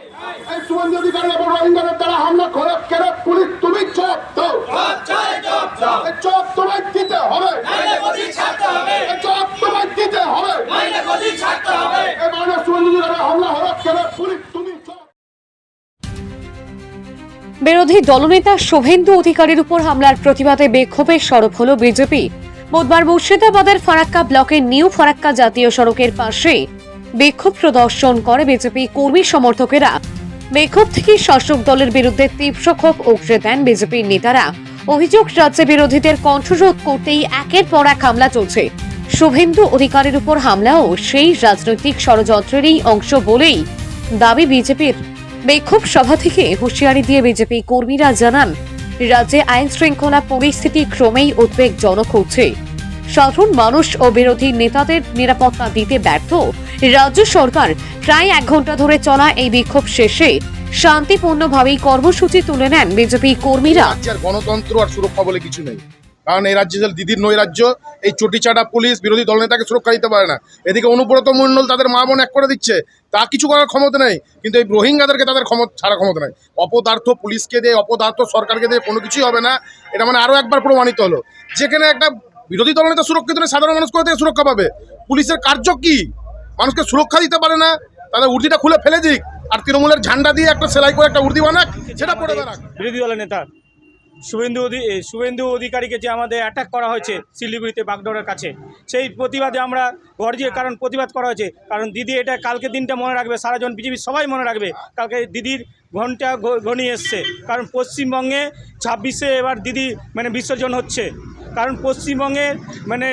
এই শুভেন্দু অধিকারীর উপর রোহিঙ্গাদের দ্বারা হামলা করে কেন পুলিশ তুমি চোপ দাও, চোপ তোমায় দিতে হবে, চোপ তোমায় দিতে হবে। এই মাননীয় শুভেন্দু অধিকারীর হামলা হলো কেন পুলিশ তুমি চোপ। বিরোধী দলনেতা শুভেন্দু অধিকারীর উপর হামলার প্রতিবাদে বিক্ষোভে সরব হল বিজেপি। বুধবার মুর্শিদাবাদের ফারাক্কা ব্লকের নিউ ফারাক্কা জাতীয় সড়কের পাশে বিক্ষোভ প্রদর্শন করে বিজেপি কর্মী সমর্থকেরা। বিক্ষোভ থেকে শাসক দলের বিরুদ্ধে তীব্র ক্ষোভ উগরে দেন বিজেপির নেতারা। অভিযোগ, রাজ্যে বিরোধীদের কণ্ঠরোধ করতেই একের পর এক হামলা চলছে। শুভেন্দু অধিকারীর উপর হামলাও সেই রাজনৈতিক ষড়যন্ত্রেরই অংশ বলেই দাবি বিজেপির। বিক্ষোভ সভা থেকে হুঁশিয়ারি দিয়ে বিজেপি কর্মীরা জানান, রাজ্যে আইন শৃঙ্খলা পরিস্থিতি ক্রমেই উদ্বেগজনক হচ্ছে। সাধারণ মানুষ ও বিরোধী নেতাদের নিরাপত্তা দিতে ব্যর্থ রাজ্য সরকার। প্রায় 1 ঘন্টা ধরে চলা এই বিক্ষোভ শেষে শান্তিপূর্ণভাবেই কর্মসূচি তুলে নেন বিজেপি কর্মীরা। রাজ্যের গণতন্ত্র আর সুরক্ষা বলে কিছু নেই, কারণ এই রাজ্যে দিদির নৈরাজ্য, এই চটিচাটা পুলিশ বিরোধী দলনেতাকে সুরক্ষা দিতে পারে না। এদিকে অনুব্রত মণ্ডল তাদের মা বোন এক করে দিচ্ছে, তা কিছু করার ক্ষমতা নেই। কিন্তু এই রোহিঙ্গাদেরকে তাদের ছাড়া ক্ষমতা নেই। অপদার্থ পুলিশকে দিয়ে, অপদার্থ সরকারকে দিয়ে কোনো কিছুই হবে না। এটা মানে আরও একবার প্রমাণিত হলো, যেখানে একটা বিরোধী দলনেতা সুরক্ষিত নেই, সাধারণ মানুষ কোথা থেকে সুরক্ষা পাবে? পুলিশের কার্য কি? মানুষকে সুরক্ষা দিতে পারে না, তাদের উর্দিটা খুলে ফেলে দিক, আর তৃণমূলের ঝান্ডা দিয়ে একটা সেলাই করে একটা উর্দি বানাক, সেটা পড়ে বেড়াক। বিরোধী দলের নেতা শুভেন্দু অধিকারীকে যে আমাদের অ্যাটাক করা হয়েছে শিলিগুড়িতে বাগডোরের কাছে, সেই প্রতিবাদে আমরা গর্জে, কারণ প্রতিবাদ করা হয়েছে। কারণ দিদি এটা কালকে দিনটা মনে রাখবে, সারাজন বিজেপি সবাই মনে রাখবে। কালকে দিদির ঘন্টা ঘনিয়ে এসছে, কারণ পশ্চিমবঙ্গে 26শে এবার দিদি বিসর্জন হচ্ছে। কারণ পশ্চিমবঙ্গে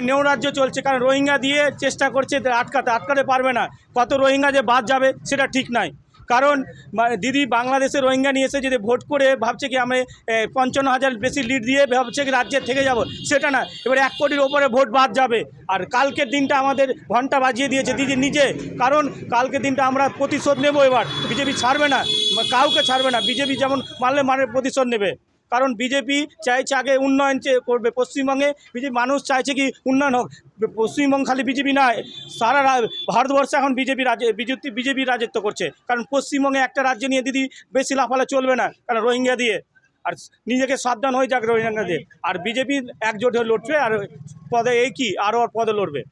নেওরাজ্য চলছে, কারণ রোহিঙ্গা দিয়ে চেষ্টা করছে আটকাতে পারবে না। কত রোহিঙ্গা যে বাদ যাবে সেটা ঠিক নাই। কারণ দিদি বাংলাদেশে রোহিঙ্গা নিয়ে এসে যদি ভোট করে ভাবছে কি আমরা 55,000 বেশি লিড দিয়ে ভাবছে কি রাজ্যে থেকে যাব, সেটা না। এবারে 1 কোটির ওপরে ভোট বাদ যাবে। আর কালকের দিনটা আমাদের ঘন্টা বাজিয়ে দিয়েছে দিদি নিজে, কারণ কালকের দিনটা আমরা প্রতিশোধ নেব। এবার বিজেপি ছাড়বে না, কাউকে ছাড়বে না। বিজেপি যেমন মারলে প্রতিশোধ নেবে, কারণ বিজেপি চাইছে আগে উন্নয়ন করবে পশ্চিমবঙ্গে। বিজেপি মানুষ চাইছে কি উন্নয়ন হোক। পশ্চিমবঙ্গ খালি বিজেপি নয়, সারা ভারতবর্ষে এখন বিজেপি রাজত্ব করছে। কারণ পশ্চিমবঙ্গে একটা রাজ্য নিয়ে দিদি বেশি লাফালে চলবে না, কারণ রোহিঙ্গা দিয়ে। আর নিজেকে সাবধান হয়ে যাক রোহিঙ্গা দিয়ে। আর বিজেপি একজোট হয়ে লড়ছে, আর পদে এই কি আরও পদে লড়বে।